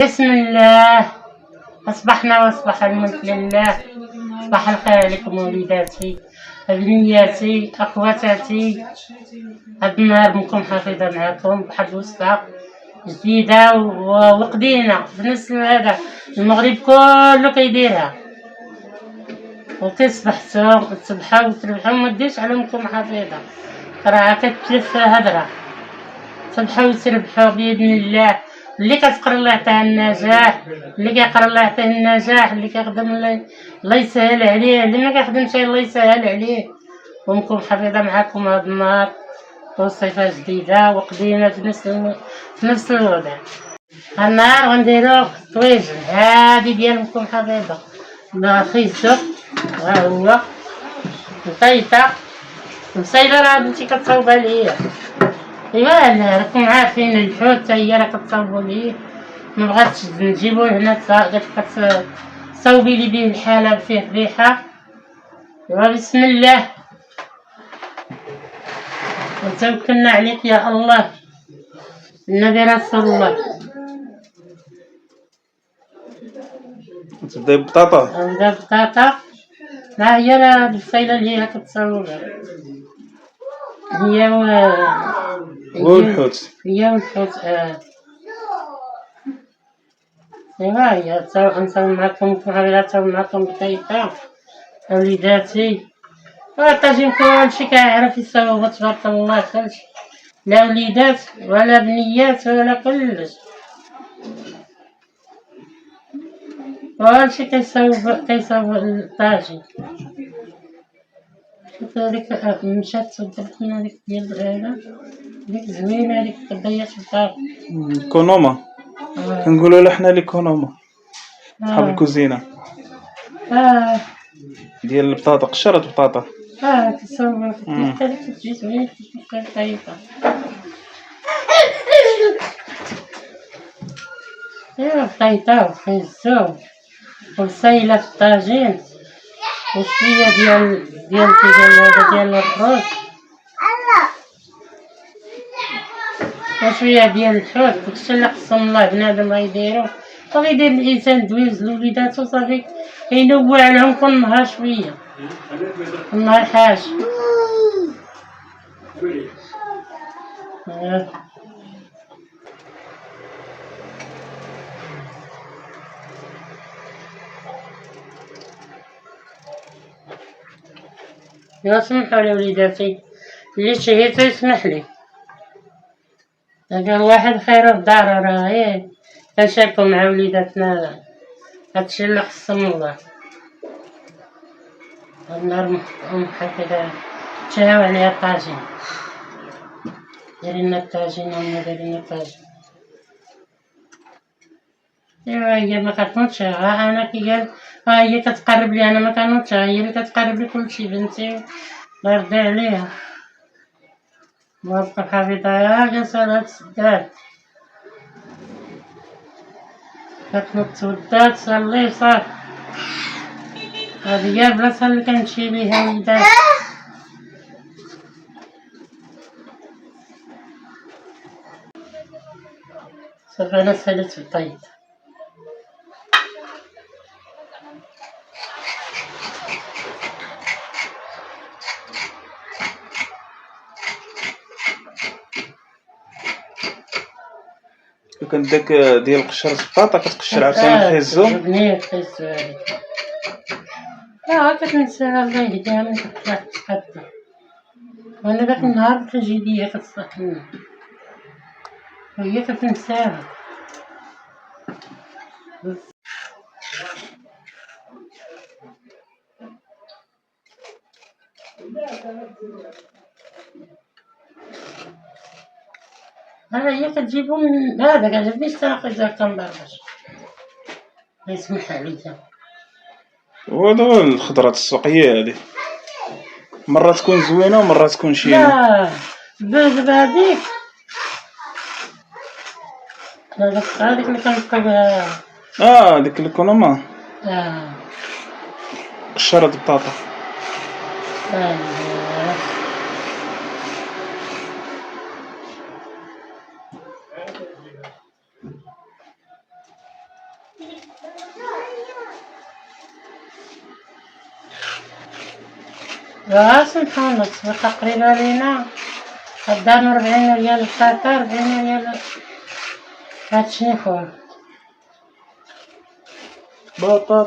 بسم الله. أصبحنا وأصبح الملك لله. صباح الخير عليكم وليداتي بنياتي أخواتاتي. هاد النهار منكم حفيظة معاكم بواحد الوصفة جديدة وقديمة في نفس هذا المغرب كله كيديرها، وكيصبحتو تصبحو وتربحو مديرش على أمكم حفيظة، راه كتلف هدرة. تصبحو وتربحو بإذن الله. اللي كتقرا الله يعطيها النجاح، اللي كيقرا الله يعطيه النجاح، اللي كيخدم الله يسهل عليه، اللي ما كيخدمش الله يسهل عليه. وأمكم حفيظة معاكم هاد النهار وصفة جديدة وقديمة في نفس الوضع. هاد النهار غنديرو طويجن هادي ديال أمكم حفيظة، خيزو ها هو الفايتة المسيلة راه بنتي كتصاوبها ليا. ايوا راكم عارفين الحوت تا هي راه كتصاوبو ليه، مبغاتش نجيبو هنا قالت صاوبي لي بيه الحلب فيه الريحة. ايوا بسم الله وتوكلنا عليك يا الله النبي رسول الله. تبداي ببطاطا. نبدا بطاطا، ها هي راه البصيلة اللي هي كتصاوبها هي والحوت. هي والحوت. ايوا هي نصاوب معاكم نصاوب معاكم بطيطة وليداتي. الطاجين كلشي كيعرف يصاوب تبارك الله، كلشي لا وليدات ولا بنيات ولا كلش، كلشي كيصاوب الطاجين. شوف هاديك مشات صدرت لنا هاديك ديال هذا، ديك زوينة هاديك كديات في الدار. كونوما كنقولوا لها حنا لي كونوما صحاب الكوزينة ديال البطاطا، قشرة بطاطا. كتصاوب هاديك كتجي زوينة كتبقى طايبة. ايوا بطيطة وخيزو وبصيلة في الطاجين وشوية ديال الرز وشوية ديال الحوت. داكشي اللي قسم الله بنادم غيديرو وغيدير الإنسان دويز لوليداتو صافي كينوع لهم كل نهار شوية، كل نهار حاجة. يا سمحولي وليداتي، اللي شهيتو يسمحلي، قال واحد خير في دارو، راه كنشاركو مع وليداتنا هادشي اللي قسم الله. هاد النهار أم حفيظة تشهاو عليها الطاجين، ديريلنا الطاجين أمي ديريلنا الطاجين. ايوا هي ما كتنوضش، انا كي قال هي كتقرب لي، انا ما كنوضش، هي اللي كتقرب لي كلشي بنتي الله يرضي عليها. بابا حفيظة جالسة على هاد السداد كتنوض توضا تصلي وصافي، هادي هي البلاصة اللي كنمشي ليها وليدات. صافي انا ساليت البيض. وكان داك ديال قشرة البطاطا كتقشر عاوتاني خيزو. بنيت خيزو هاديك كتنساها الله يهديها من تقدم. وانا داك النهار كتجي ليا كتصحني وهي كتنساها. هي كتجيبو من هذا كتجيبنيش تناقص هكا مبربش يسمح عليا. وهادو الخضرات السوقية هادي مرة تكون زوينة ومرة تكون شينة. لا هاديك هاديك اللي كنبقى بها ديك الكونوما قشرة بطاطا. سبحان الله تصبر تقريبا لينا قدام 40 ريال الفاتر 40 ريال هادشي خويا. بطاطا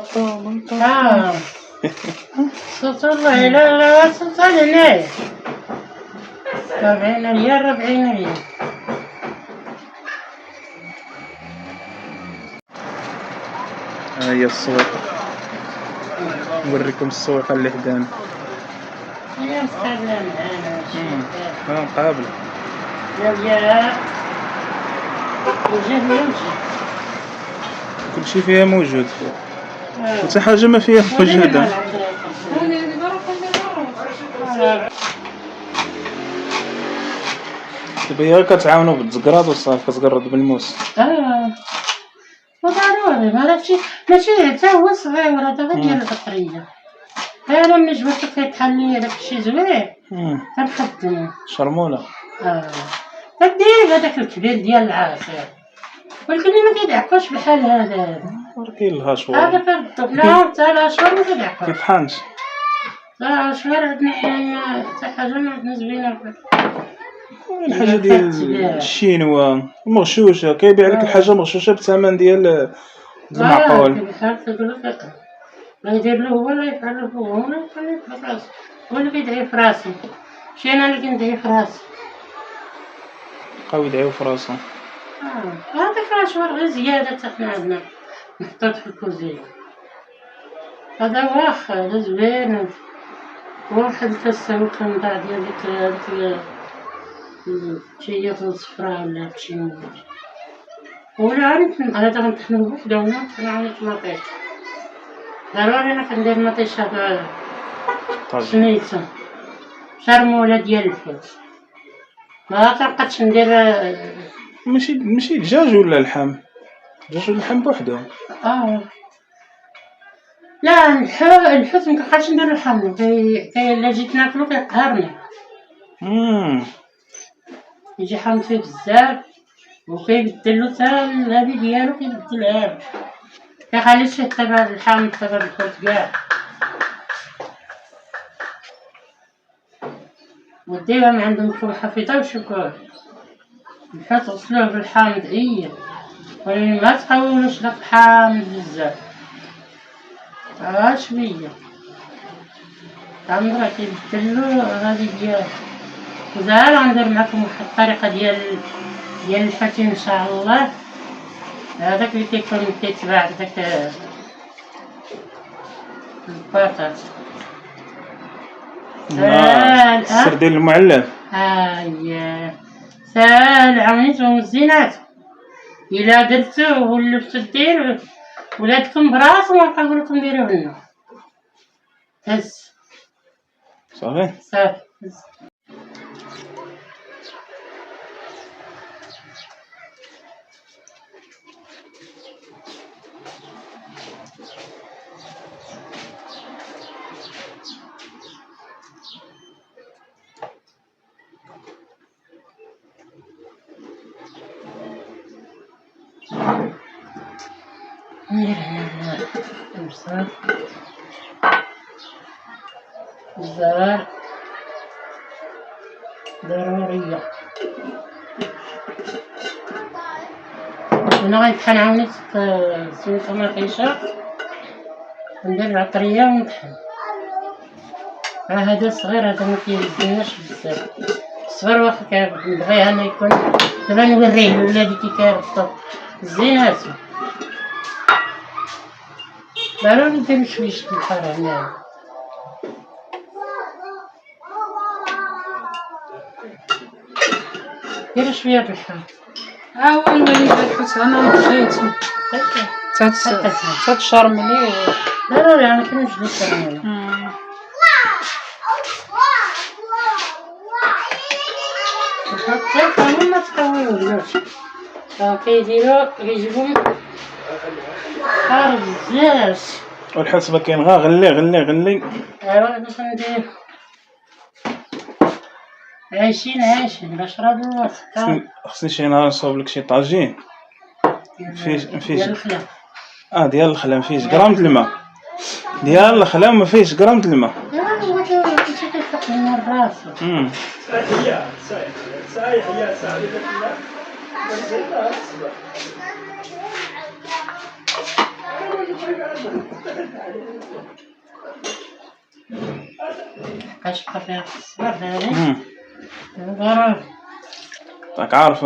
صوت والله لا وصلت لهنايا 40 ريال 40 ريال. ها هي السوق، نوريكم السوق اللي حدانا. هي مستعملة معانا ها مقابلة يا وجه كلشي فيها موجود، حتى حاجة ما فيها موجودة. دابا هي كتعاونو بالتزكراط وصافي كتقرد بالموس. وضروري ماشي حتى هو صغير هذا غير ديال البطرية. انا ملي جبت كيتحل داكشي زوين كنخدمو شرمولة. كدير هذاك الكبير ديال العصير، ولكن ما كيدعكوش بحال هذا. كاين الهاشوار هذا كنضرب لا حتى الاشوار ما كيدعكوش. كيطحنش. لا الاشوار عندنا حنا حتى حاجة ما عندنا زوينة. الحاجة ديال الشينوا مغشوشة، كيبيع لك الحاجة مغشوشة بثمن ديال المعقول. لا يدير له هو لا يفعل له هو ولا يخليه في راسو، هو اللي كيدعي في راسي ماشي انا اللي كندعي في راسي. بقاو يدعيو في راسهم. هذاك الاشوار غير زيادة حتى حنا عندنا محطوط في الكوزينة. هذا واخا هذا زوين. واحد الفسان كنضع ديال ديك الشياط الصفراء ولا هادشي موجود. ولا عارف هذا غنطحنو بوحدة ولا نطحنو على المطيش. ضروري انا كندير مطيشة سميتو شرمولة ديال الفول. ما كنبقاش ندير ماشي دجاج ولا اللحم؟ دجاج واللحم بوحدهم. لا الحوت مكنبقاش ندير اللحم الا جيت ناكلو كيقهرني. يجي حامض فيه بزاف وكيبدلو حتى الهادي ديالو كيبدلها، كيخليش فيه حتى بهاد الحامض حتى بهاد الحوت كاع. وديوها من عند مكتوب حفيظة وشكون الحوت غسلوه بالحامض ولكن ما تقولوش داك الحامض بزاف، شوية عمرو كيبدلو غادي ديالو. وزعما غندير معكم واحد الطريقة ديال الحوت ان شاء الله. هذاك اللي كيكون كيتباع داك البطاط السردين المعلب. ساهل عاونيتهم الزينات. إلا درتوه ولفتو ديرو ولادكم براسهم غنقول لكم ديروه لنا. هز صافي هز. الزرار ضرورية. أنا غنطحن عاوني سميتها مرقيشة وندير العطرية ونطحن. هذا صغير هذا مكيهزناش بزاف. الصغير واخا كنبغيه أنا يكون دابا نوريه لولادي كي كيربطو زيناتو. ضروري نديرو شوية البحر هنايا. ديرو شوية البحر. هو الوليد الحوت انا مشيتو تتشرملي. ضروري انا كنوجدو الشرملة. حتى ما تقويوش كيديرو كيجيبو حار بزاف. والحسبة كاين غا غلي. ايوا باش ندير عايشين باش راه الوقت. خصني شي نهار نصاوب لك شي طاجين فيه الخلا ديال الخلا ما فيش غرام د الماء، ديال الخلا ما فيش غرام د الماء. كنتي كيفيق من الراس. اش بقى فيها الصبر هذه ضروري. راك عارف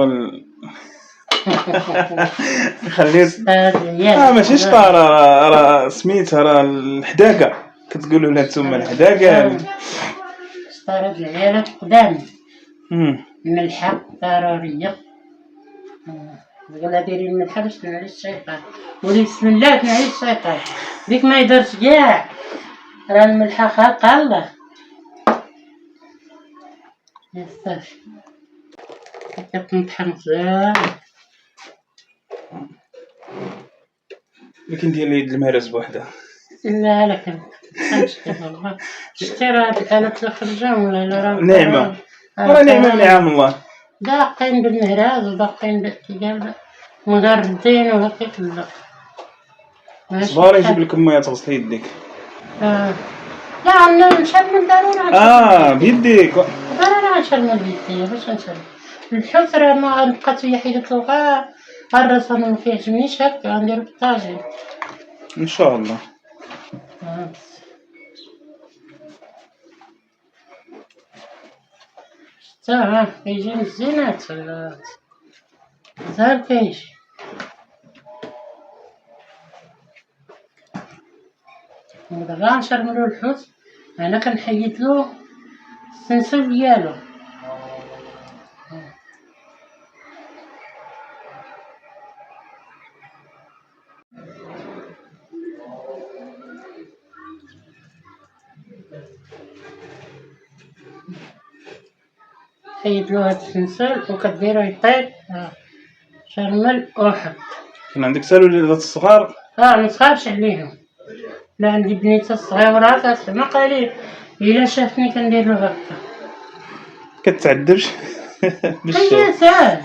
خليت ماشي شطار، راه سميتها راه الحداقه كتقولوا لها نتوما الحداقه. شطار هاد العيالات قدام الملحة ضرورية. قال ديري الملحة باش تنعلي الشيطان، ولي بسم الله تنعلي الشيطان، ديك ما يدرش كاع، راه الملحة خالقها الله. يا صافي كتنطحن مزيان. لكن ديال يد المهرس بوحدها. لا لا كنشتي والله، شتي راه هاد الآلات اللي خرجاو ولا راه نعمة، راه نعمة من نعم الله. باقين بالمهراز وباقين بالتقال مغردين وهكاك لا. صبار يجيب لكم مية تغسلي يديك. لا عندنا نشرب من ضروري. بيديك. ضروري نشرب من بيدي باش نشرب. الحوت راه ما بقات هي حيدتلو غير الراس، انا مكيعجبنيش هكا غنديرو بالطاجين ان شاء الله. شتا كيجي مزيانات زهر كيجي. دابا غنشرملو الحوت، انا كنحيدلو السنسل ديالو. حيدلو هاد السنسل وكديرو يطيب شرمل وحط. كان عندك سالو وليدات الصغار؟ متخافش عليهم، لا عندي بنيته الصغيرة كتحمى قليل، إلا شافتني كنديرلو هكا. كتعذبش هي ساهل.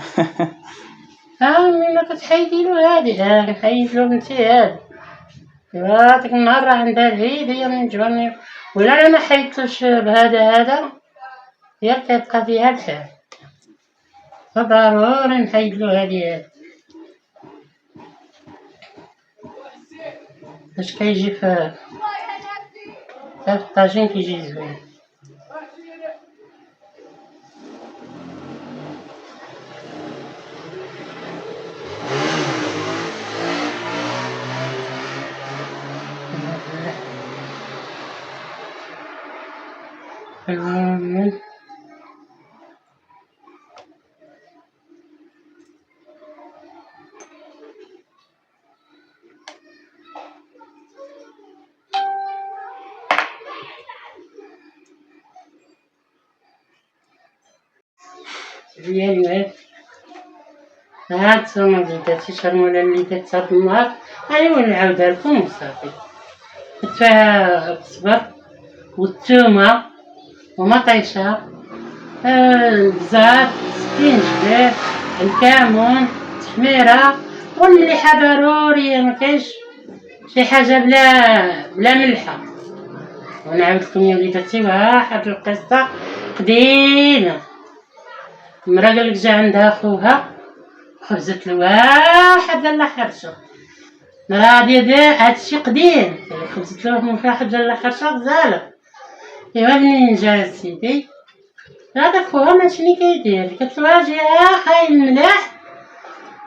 ملي كتحيديلو هادي كنحيدلو بنتي هادي، ديك النهار راه عندها العيد هي من جبرني، ولا أنا محيدتوش بهذا هي كتبقى فيها الحال، فضروري نحيدلو هادي باش كيجي في الطاجين كيجي زوين. ديالي هانتوما وليداتي شرموله اللي درت هاد النهار، ايوا نعاودها لكم وصافي. درت فيها الصبر والثومه ومطيشه، البزار، السكينجبير، الكمون، التحميره والمليحه ضروريه، مكاينش شي حاجه بلا ملحه. ونعاود لكم يا وليداتي واحد القصه قديمه. مرا قالك جا عندها خوها خبزت له واحد لاله حرشه، مرا هادشي قديم، خبزت له من واحد لاله حرشه غزاله. ايوا منين جا سيدي هذا خوها ماشي كيدير، قالت له اجي خاي الملاح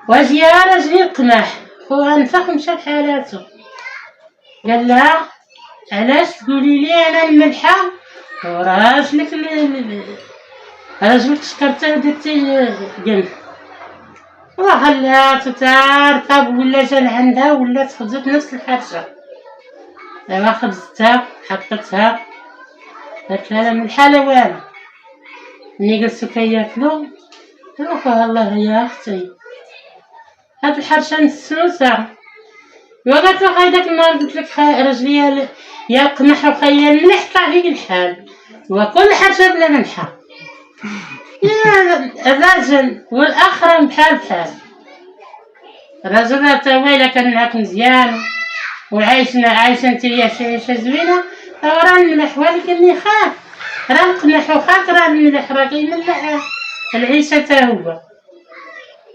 واجي يا راجلي القماح. خوها نفخ ومشى لحالاتو، قال لها علاش تقولي لي انا الملحه وراجلك راجلك شكرته ودرتي قمح. وخلاتو تاركب ولا جا لعندها ولات خبزت نفس الحرشه. دابا خبزتها حطتها، قالت لها لا ملحه لا والو. ملي جلسو كياكلو قالو خوها الله يا اختي هاد الحرشه مسوسه. وقالت له خاي داك النهار قلت لك راجلي يا القمح وخايا الملح طلع فيك الحال، وكل حرشه بلا ملحه. يا الراجل والاخرى بحال الراجل تا هو إلا كان معاك مزيان عايشة نتيا عيشة زوينة، راه الملح، ولكن اللي خاف راه نقمح وخاف راه الملح راه كيملح العيشة تا هو.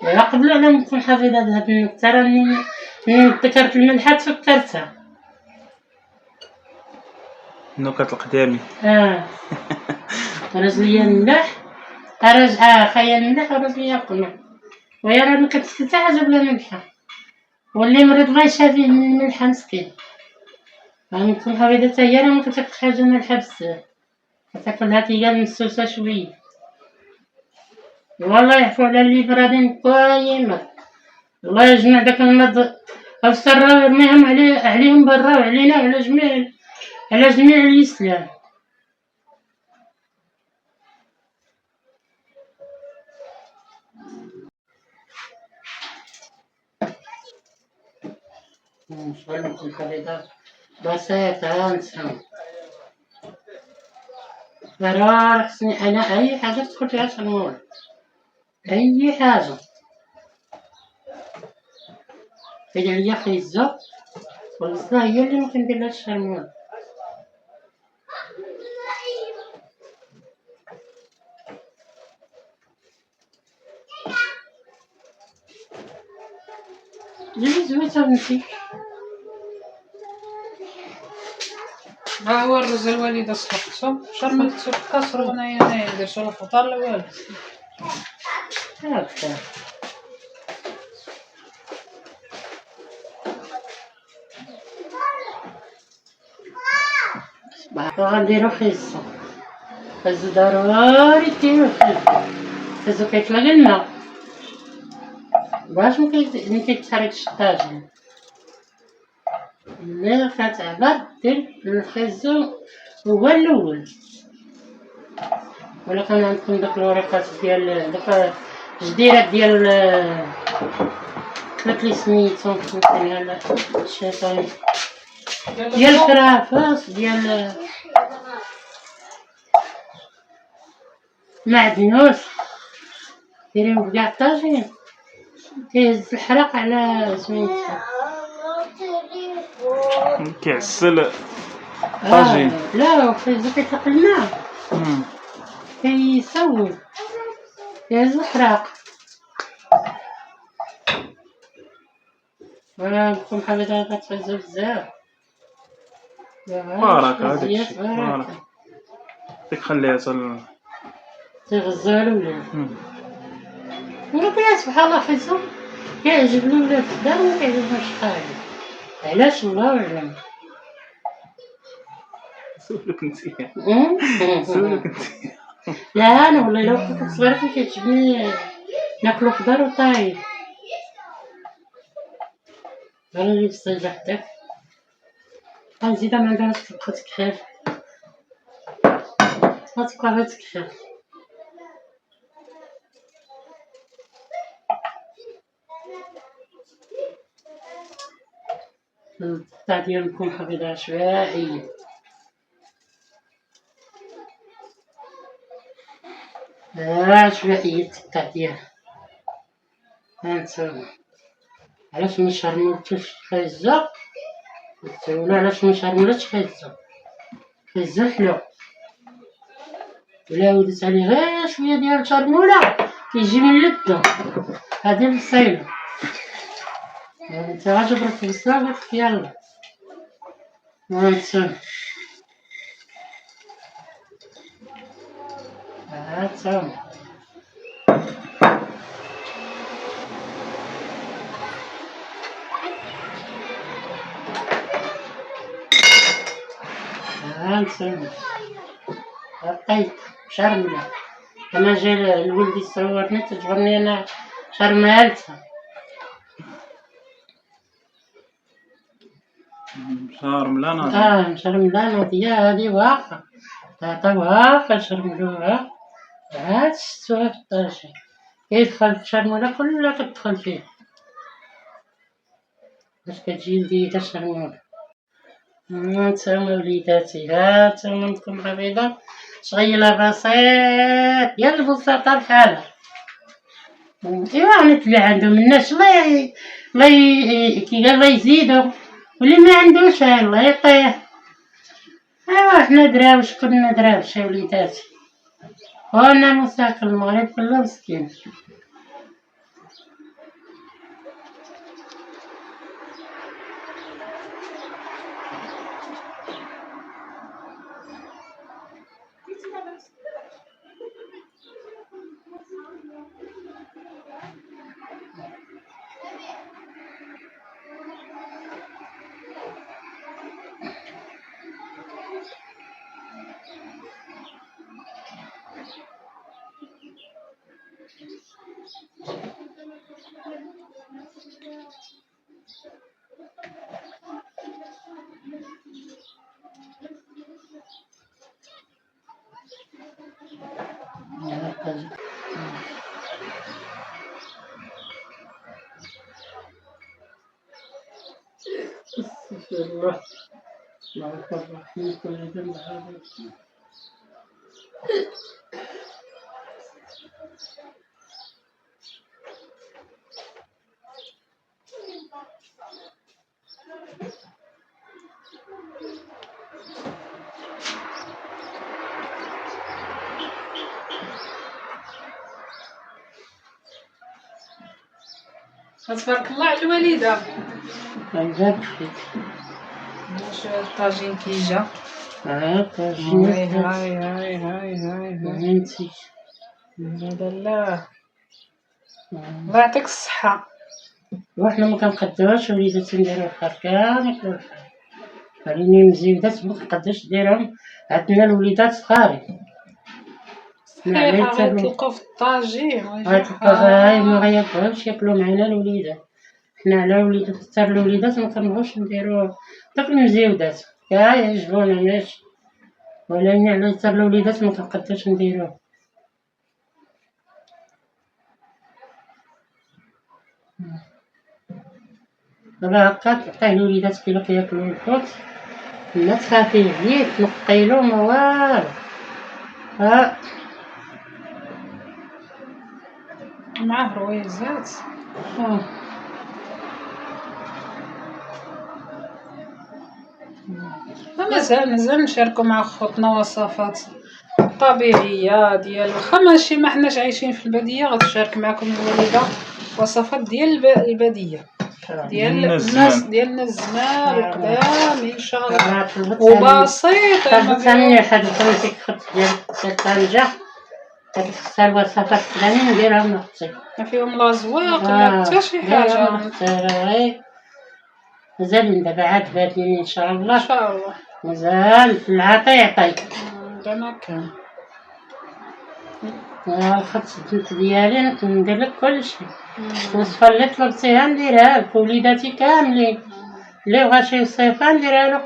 لا قبل على نكون حافظة هاد النكتة، راني تذكرت الملحة تفكرتها. النكت القدامي. رجليا الملح، خايا الملح ورجليا القمح، ويا راه مكتسل تا حاجة بلا ملحة، واللي مريض الله يشافيه من الملحة مسكين. راني نكون حافظة تا هي راه مكتاكلش حاجة مالحة بزاف، كتاكلها تيقال مسوسة شوية. والله يعفو على اللي برادين قايمة، الله يجمع داك المرض السرا ويرميهم عليهم برا وعلينا وعلى جميع الإسلام. نشغل نكون حافظة بسيطة نسمع. راه خصني أنا أي حاجة تدخل فيها شرمول، أي حاجة كاين عليا خيزة والبصلة هي اللي مكنديرلها الشرمول. جيبي زويتة بنتي. ها هو الرز الوالدة صلحتو، شرملت في كاسر وأنا ندير شو الخضار لا والو. هاكا غنديرو خيزو ضروري ديرو خيزو كيطلع غير الماء باش مكيتحركش الطاجين. ملي كتعبر دير الخيزو هو الأول، ولا كان عندكم داك الوريقات ديال داك الجديرات ديال داك لي سميتو ديال الشيطان ديال الكرافس ديال معدنوس، ديريهم في كاع الطاجين كيهز الحرق على سميتها كيعسل الطاجين. لا وخيزو كيطلق الماء كيسول كيهز الحراق. وانا نكون حافظة كتهزو بزاف. بركة هادشي بركة، ديك خليها تيغزالو الولاد. ولكن سبحان الله خيزو كيعجب الولاد في الدار ومكيعجبهمش خارج، علاش الله أعلم. سولك نتيا لا انا والله لو كنت صغيرة كان كيعجبني ناكلو خضار وطايب. انا اللي في الصيد حداك غنزيدها مع دارس تبقى تكحل غتبقى غير تكحل. القطع ديالكم حافظة عشوائية. عشوائية القطع ديالها. هانتوما علاش مشرملتوش خيزو؟ تسولو علاش مشرملتش خيزو؟ خيزو حلو، إلا ودت عليه غير شوية ديال الشرمولة كيجي من لدو، هادي البصيلة. نتا غتجبر في البصلة قلتلك يلا. هانتوما هانتوما هانتوما بقيت شرملة. أنا جا لولدي صورني تجبرني أنا شرمالتها. شرملة ناضية هادي واقفة تعطا واقفة شرملوها عاد شتوها في الطاجين كيدخل في الشرمولة كلها كتدخل فيه باش كتجي لذيذة الشرمولة. هانتوما وليداتي هانتوما عندكم حفيظة شغيلة بسيط ديال البساطة بحالها. ايوا نتلي عندهم الناس الله كي قال الله يزيدو، واللي ما عندوش الله يعطيه. ايوا حنا دراوش كلنا دراوش يا وليداتي، وانا مساكن المغرب كله مسكين. الله غفور رحيم كل ذنب هذا. تبارك الله على الوالدة. عجبك فيك. واش الطاجين كي جا؟ طاجين. هاي انتي. لا الله يعطيك الصحة. وحنا ما كنقدوش وليداتي نديرو الخير كامل، خليني مزيودات ما كنقدوش نديرهم، عندنا الوليدات صغاري. صحيح غيطلقو في الطاجين هاي ما غياكلوش ياكلو معنا الوليدات. حنا على وليدات كتر الوليدات ما كنبغوش نديرو داك المزيودات، كاع يعجبونا ماشي، ولكن على كتر الوليدات ما كنقدوش نديروه. دابا هكا تعطيه الوليدات كي كياكلو الحوت، لا تخافي عليه تنقيلو ما والو. معاه رويزات. مازال نشاركو مع خوتنا وصفات طبيعيه ديال واخا ماشي ما حناش عايشين في الباديه، غتشارك معكم الوالده وصفات ديال الباديه ديال الناس ديالنا الزمان القدام ان شاء الله، وبسيطه. ثاني حد فهمتي خط ديال طنجة هاد الخسار الوصفات الفلانية نديرها من اختي، ما فيهم لا زواق لا حتى شي حاجه. مازال دابا عاد بادين ان شاء الله. ان شاء الله مازال في العطا يعطي. انا كان الخط ديالي ندير لك كلشي، الوصفه اللي طلبتيها نديرها لك، وليداتي كاملين اللي بغا شي وصفه نديرها له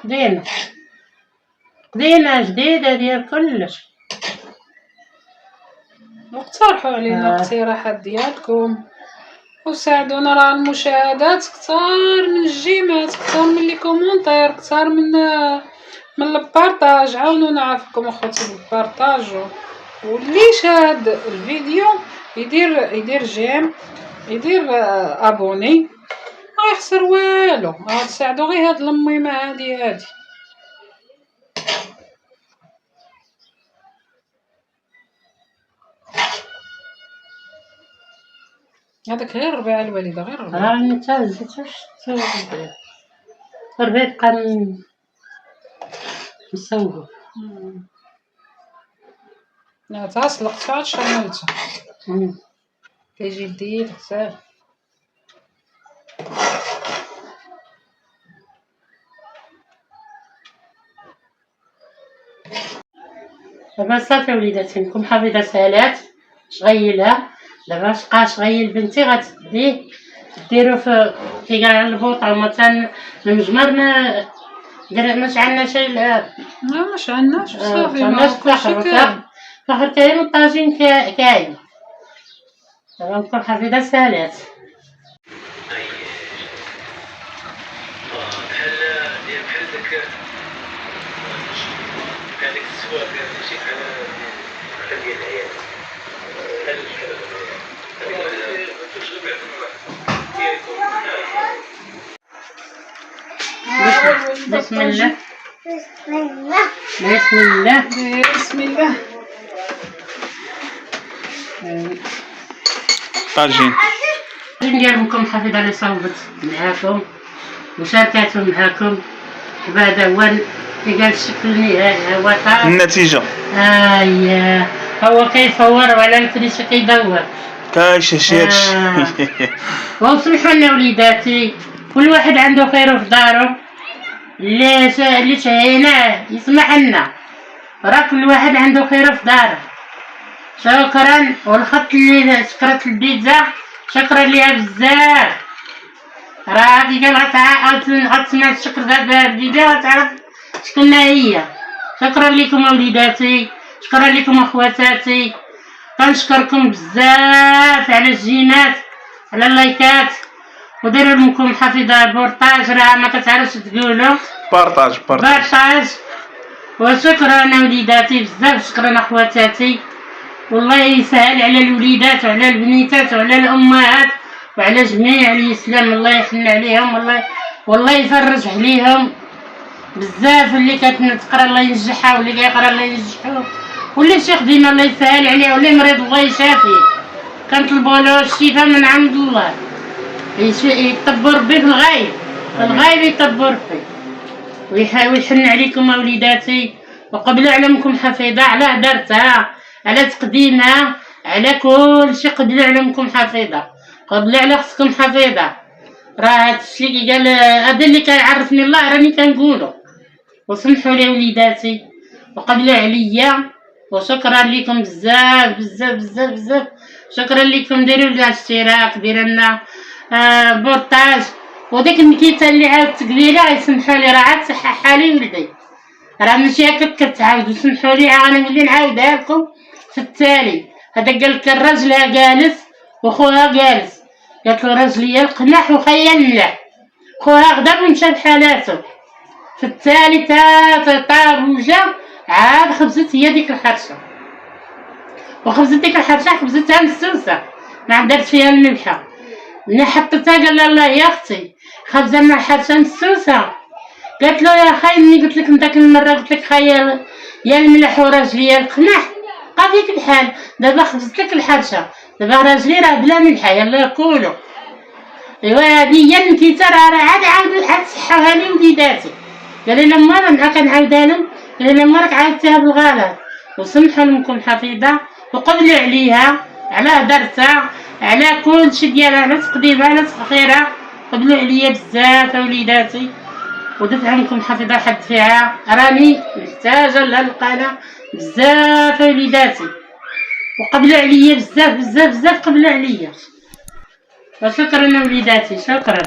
قديمه جديده ديال كلش. واقترحوا علينا الاقتراحات ديالكم وساعدونا، راه المشاهدات كثار من الجيمات، كثار من لي كومونتير، كثار من البارطاج. عاونونا عافاكم اخوتي بالبارطاج، واللي شاهد الفيديو يدير جيم، يدير ابوني، ما يخسر والو. غتساعدوا غير هاد الميمه هادي هذاك غير ربيع الوالده، غير ربيع. انت زدت واش ربيع بقى مسوق. لا تصلق تعاد شملته كيجي جديد حساب. دابا صافي وليداتي نكون حافظه سالات شغيلها. دابا شغيل بنتي غتديه ديرو في كاع البوطه مثلا المجمر ما شعلنا شي لا ما شعلناش صافي ما فاخر كاين الطاجين كاين. دابا نكون حافظه سالات. بسم الله بسم الله بسم الله. طاجين. نديرلكم حفيظة اللي صوبت معاكم وشاركات معاكم. بعد هو اللي قال الشكل النهائي هو طار. النتيجة هو كيصور ولا الكريشة كيدور. كايشاشياتش. وسمحوا لنا وليداتي، كل واحد عنده خيره في دارو. اللي شهيناه يسمح لنا، راه كل واحد عنده خيره في داره. شكرا. والخط اللي شكرت البيتزا شكرا ليها بزاف. راه هادي قال غتسمع الشكر دابا الفيديو غتعرف شكون هي. شكرا لكم وليداتي، شكرا لكم اخواتاتي، كنشكركم بزاف على الجينات، على اللايكات، وديروا لكم حفيظة بورطاج راه ما كتعرفش تقولوا بارطاج. وشكرا وليداتي بزاف. شكرا اخواتاتي، والله يسهل على الوليدات وعلى البنيتات وعلى الامهات وعلى جميع الاسلام. الله يحن عليهم، والله يفرج عليهم بزاف. اللي كتقرا الله ينجحها، واللي كيقرا الله ينجحو، واللي شي خديمه الله يسهل عليه، واللي مريض الله يشافيه. كنطلبوا له الشفاء من عند الله، يطبر ربي في الغايب يطبر ربي ويحن عليكم وليداتي. وقبل علمكم حفيظة على درتها، على تقديمها، على كل شي. قبل علمكم حفيظة، قبل على خصكم حفيظة. راه هادشي كي قال هذا اللي كيعرفني الله راني كنقولو. وسمحوا لي وليداتي وقبل عليا. وشكرا لكم بزاف بزاف بزاف بزاف. شكرا لكم. ديروا لنا اشتراك، ديروا لنا بورطاج. وديك النكيته اللي عاود تقليلها يسمحوا لي راه عاد صححها لي ولدي، راه ماشي هكا كتعاودوا. سمحوا لي غنولي نعاودها لكم في التالي. هذا قال لك الراجل جالس وخوها جالس، قالت له راجلي القمح وخيا الملاح، خوها غدا ومشى بحالاته. في التالي طاب وجا عاد خبزت هي ديك الحرشه، وخبزت ديك الحرشه خبزتها مسوسه ما درت فيها الملحه. ملي حطيتها قال لها الله يا اختي خبزه مع حرشه مسوسه. قالت له يا خاي ملي قلت لك داك المره قلت لك خايا يا الملح وراجلي يا القمح بقى فيك الحال. دابا خبزت لك الحرشه، دابا راجلي راه بلا ملحه يلا ياكلوا. ايوا هادي هي النكيته راه عاد صحوها لي وليداتي. قال لهم ما انا كنعاودها لهم، قال لهم راك عاودتيها بالغلط. وسمحوا لكم حفيظة وقبلوا عليها على هدرتها على كل شي ديالها، على تقديمها على تاخيرها. قبلوا عليا بزاف وليداتي ودفعكم حفيظة حد فيها. راني محتاجه لهاد القناه بزاف وليداتي، وقبلوا عليا بزاف بزاف بزاف. قبلوا عليا وشكرا وليداتي. شكرا.